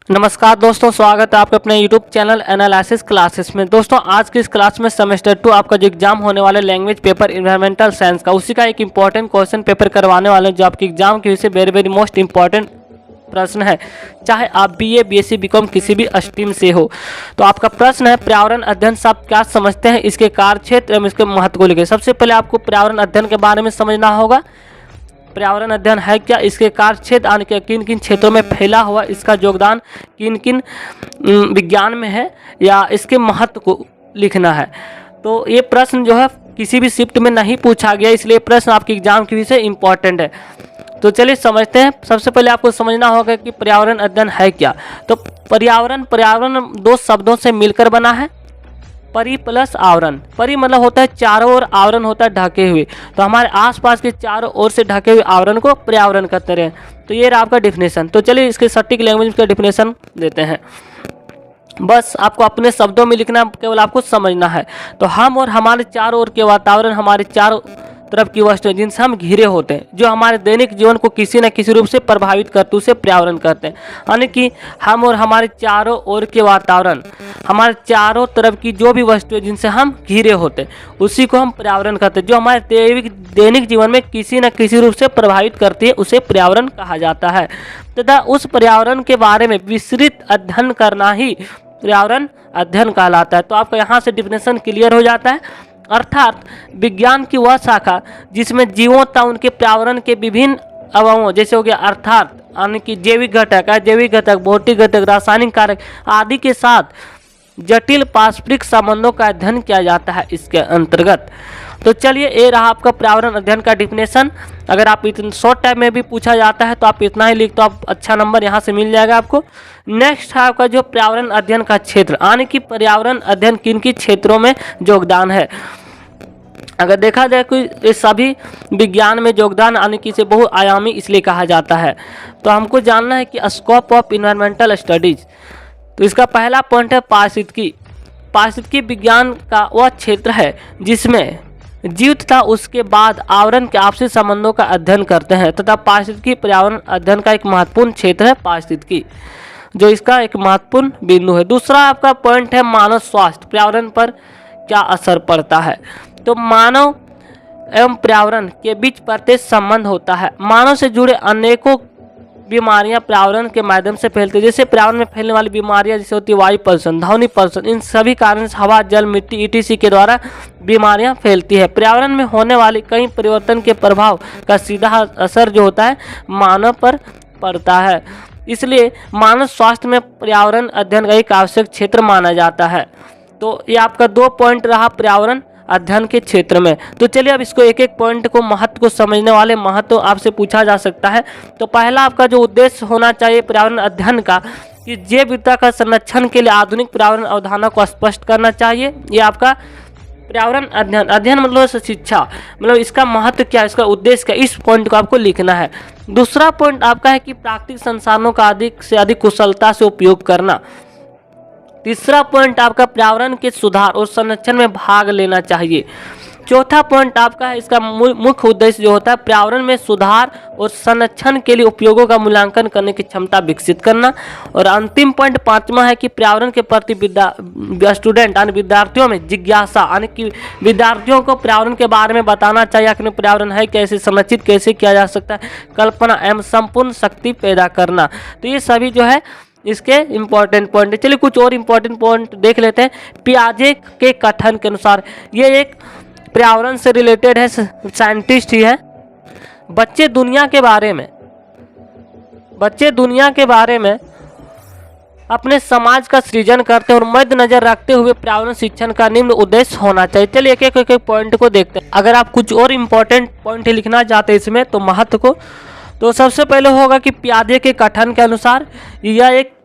नमस्कार दोस्तों, स्वागत है आपके अपने YouTube चैनल एनालिसिस क्लासेस में। दोस्तों आज की इस क्लास में सेमेस्टर 2 आपका जो एग्जाम होने वाला लैंग्वेज पेपर इन्वायरमेंटल साइंस का, उसी का एक इंपॉर्टेंट क्वेश्चन पेपर करवाने वाले हैं जो आपके एग्जाम की वजह से वेरी मोस्ट इंपॉर्टेंट प्रश्न है। चाहे आप बीए, बीएससी, बीकॉम किसी भी स्ट्रीम से हो, तो आपका प्रश्न है पर्यावरण अध्ययन से आप क्या समझते हैं, इसके कार्यक्षेत्र एवं इसके महत्व को लेकर। सबसे पहले आपको पर्यावरण अध्ययन के बारे में समझना होगा। पर्यावरण अध्ययन है क्या, इसके कार्यक्षेत्र आने के किन किन क्षेत्रों में फैला हुआ, इसका योगदान किन किन विज्ञान में है, या इसके महत्व को लिखना है। तो ये प्रश्न जो है किसी भी शिफ्ट में नहीं पूछा गया, इसलिए प्रश्न आपके एग्जाम की वजह से इम्पॉर्टेंट है। तो चलिए समझते हैं। सबसे पहले आपको समझना होगा कि पर्यावरण अध्ययन है क्या। तो पर्यावरण दो शब्दों से मिलकर बना है, परि प्लस आवरण। परि मतलब होता है चारों ओर, आवरण होता है ढके हुए। तो हमारे आसपास के चारों ओर से ढके हुए आवरण को पर्यावरण कहते हैं। तो ये रहा आपका डिफिनेशन। तो चलिए इसके सटीक लैंग्वेज का डिफिनेशन देते हैं। बस आपको अपने शब्दों में लिखना, केवल आपको समझना है। तो हम और हमारे चारों ओर के वातावरण, हमारे चारों तरफ की वस्तुएं जिनसे हम घिरे होते हैं, जो हमारे दैनिक जीवन को किसी न किसी रूप से प्रभावित करते हैं, उसे पर्यावरण कहते हैं। यानी कि हम और हमारे चारों ओर के वातावरण, हमारे चारों तरफ की जो भी वस्तुएं जिनसे हम घिरे होते हैं, उसी को हम पर्यावरण कहते हैं। जो हमारे दैनिक जीवन में किसी न किसी रूप से प्रभावित करती है, उसे पर्यावरण कहा जाता है। तथा उस पर्यावरण के बारे में विस्तृत अध्ययन करना ही पर्यावरण अध्ययन कहलाता है। तो आपका यहाँ से डिफिनेशन क्लियर हो जाता है। अर्थात विज्ञान की वह शाखा जिसमें जीवों तथा उनके पर्यावरण के विभिन्न अवयवों, जैसे हो गया अर्थात यानी कि जैविक घटक, अजैविक घटक, भौतिक घटक, रासायनिक कारक आदि के साथ जटिल पारस्परिक संबंधों का अध्ययन किया जाता है इसके अंतर्गत। तो चलिए ये रहा आपका पर्यावरण अध्ययन का डिफिनेशन। अगर आप इतने शॉर्ट टाइम में भी पूछा जाता है तो आप इतना ही लिख, तो आप अच्छा नंबर यहाँ से मिल जाएगा आपको। नेक्स्ट है आपका जो पर्यावरण अध्ययन का क्षेत्र, यानी कि पर्यावरण अध्ययन किन किन क्षेत्रों में योगदान है। अगर देखा जाए कि ये सभी विज्ञान में योगदान आने की से बहुआयामी इसलिए कहा जाता है। तो हमको जानना है कि स्कोप ऑफ इन्वायरमेंटल स्टडीज। तो इसका पहला पॉइंट है पारिस्थितिकी। पारिस्थितिकी विज्ञान का वह क्षेत्र है जिसमें जीव तथा उसके बाद आवरण के आपसी संबंधों का अध्ययन करते हैं, तथा पारिस्थितिकी पर्यावरण अध्ययन का एक महत्वपूर्ण क्षेत्र है पारिस्थितिकी, जो इसका एक महत्वपूर्ण बिंदु है। दूसरा आपका पॉइंट है मानव स्वास्थ्य, पर्यावरण पर क्या असर पड़ता है। तो मानव एवं पर्यावरण के बीच प्रत्यक्ष संबंध होता है। मानव से जुड़े अनेकों बीमारियां पर्यावरण के माध्यम से फैलती है। जैसे पर्यावरण में फैलने वाली बीमारियां जैसे होती है वायु प्रदूषण, ध्वनि प्रदूषण, इन सभी कारण से हवा, जल, मिट्टी ईटीसी के द्वारा बीमारियां फैलती है। पर्यावरण में होने वाले कई परिवर्तन के प्रभाव का सीधा असर जो होता है मानव पर पड़ता है। इसलिए मानव स्वास्थ्य में पर्यावरण अध्ययन का एक आवश्यक क्षेत्र माना जाता है। तो ये आपका 2 पॉइंट रहा पर्यावरण अध्ययन के क्षेत्र में। तो चलिए अब इसको एक एक पॉइंट को, महत्व को समझने वाले महत्व आपसे पूछा जा सकता है। तो पहला आपका जो उद्देश्य होना चाहिए पर्यावरण अध्ययन का, कि जैव विविधता का संरक्षण के लिए आधुनिक पर्यावरण अवधारणा को स्पष्ट करना चाहिए। ये आपका पर्यावरण अध्ययन मतलब शिक्षा, मतलब इसका महत्व क्या है, इसका उद्देश्य क्या, इस पॉइंट को आपको लिखना है। दूसरा पॉइंट आपका है कि प्राकृतिक संसाधनों का अधिक से अधिक कुशलता से उपयोग करना। तीसरा पॉइंट आपका पर्यावरण के सुधार और संरक्षण में भाग लेना चाहिए। चौथा पॉइंट आपका है, इसका मुख्य उद्देश्य जो होता है पर्यावरण में सुधार और संरक्षण के लिए उपयोगों का मूल्यांकन करने की क्षमता विकसित करना। और अंतिम पॉइंट पांचवा है कि पर्यावरण के प्रति स्टूडेंट यानी विद्यार्थियों में जिज्ञासा, यानी कि विद्यार्थियों को पर्यावरण के बारे में बताना चाहिए, कि पर्यावरण है कैसे, संरक्षित कैसे किया जा सकता है, कल्पना एवं संपूर्ण शक्ति पैदा करना। तो ये सभी जो है इसके इम्पोर्टेंट पॉइंट है। चलिए कुछ और इम्पोर्टेंट पॉइंट देख लेते हैं। पियाजे के कथन के अनुसार, ये एक पर्यावरण से रिलेटेड है, साइंटिस्ट ही है। बच्चे दुनिया के बारे में अपने समाज का सृजन करते हैं और मद्देनजर रखते हुए पर्यावरण शिक्षण का निम्न उद्देश्य होना चाहिए। चलिए एक एक पॉइंट को देखते हैं। अगर आप कुछ और इम्पोर्टेंट पॉइंट लिखना चाहते हैं इसमें, तो महत्व को, तो सबसे पहले होगा कि पियाजे के कथन के अनुसार, यह एक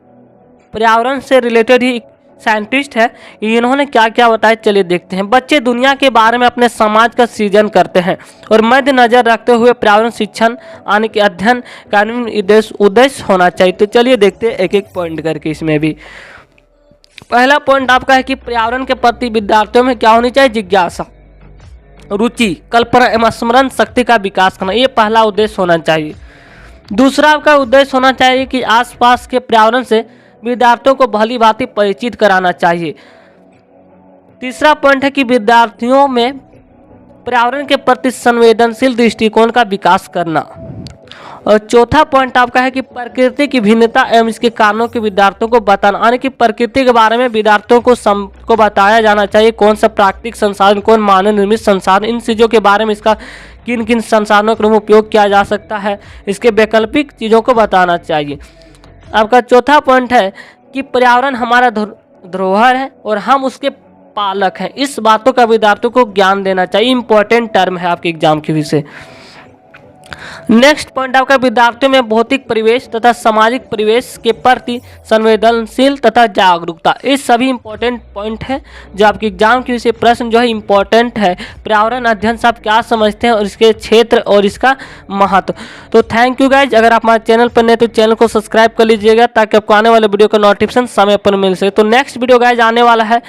पर्यावरण से रिलेटेड ही साइंटिस्ट है, इन्होंने क्या क्या बताया चलिए देखते हैं। बच्चे दुनिया के बारे में अपने समाज का सृजन करते हैं और मद्देनजर रखते हुए पर्यावरण शिक्षण आने के अध्ययन का उद्देश्य होना चाहिए। तो चलिए देखते हैं एक एक पॉइंट करके इसमें भी। पहला पॉइंट आपका है कि पर्यावरण के प्रति विद्यार्थियों में क्या होनी चाहिए, जिज्ञासा, रुचि, कल्पना एवं स्मरण शक्ति का विकास करना, ये पहला उद्देश्य होना चाहिए। दूसरा आपका उद्देश्य होना चाहिए कि आसपास के पर्यावरण से विद्यार्थियों को भली भांति परिचित कराना चाहिए। तीसरा पॉइंट है कि विद्यार्थियों में पर्यावरण के प्रति संवेदनशील दृष्टिकोण का विकास करना। और चौथा पॉइंट आपका है कि प्रकृति की भिन्नता एवं इसके कारणों के विद्यार्थियों को बताना, यानी कि प्रकृति के बारे में विद्यार्थियों को बताया जाना चाहिए। कौन सा प्राकृतिक संसाधन, कौन मानव निर्मित संसाधन, इन चीज़ों के बारे में, इसका किन किन संसाधनों का उपयोग किया जा सकता है, इसके वैकल्पिक चीज़ों को बताना चाहिए। आपका चौथा पॉइंट है कि पर्यावरण हमारा धरोहर है और हम उसके पालक हैं। इस बातों का विद्यार्थियों को ज्ञान देना चाहिए। इंपॉर्टेंट टर्म है आपके एग्जाम के विषय। नेक्स्ट पॉइंट आपका विद्यार्थियों में भौतिक परिवेश तथा सामाजिक परिवेश के प्रति संवेदनशील तथा जागरूकता। ये सभी इंपॉर्टेंट पॉइंट है जो आपके एग्जाम के विषय प्रश्न जो है इंपॉर्टेंट है। पर्यावरण अध्ययन से आप क्या समझते हैं और इसके क्षेत्र और इसका महत्व। तो थैंक यू गाइज। अगर आप हमारे चैनल पर नए तो चैनल को सब्सक्राइब कर लीजिएगा ताकि आपको आने वाले वीडियो का नोटिफिकेशन समय पर मिल सके। तो नेक्स्ट वीडियो गाइज आने वाला है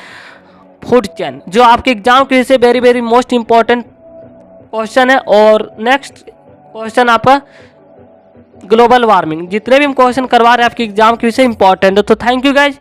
फूड चेन, जो आपके एग्जाम के विषय very very most important question है। और नेक्स्ट क्वेश्चन आपका ग्लोबल वार्मिंग। जितने भी हम क्वेश्चन करवा रहे हैं आपके एग्जाम के विषय इंपॉर्टेंट है। तो थैंक यू गाइज।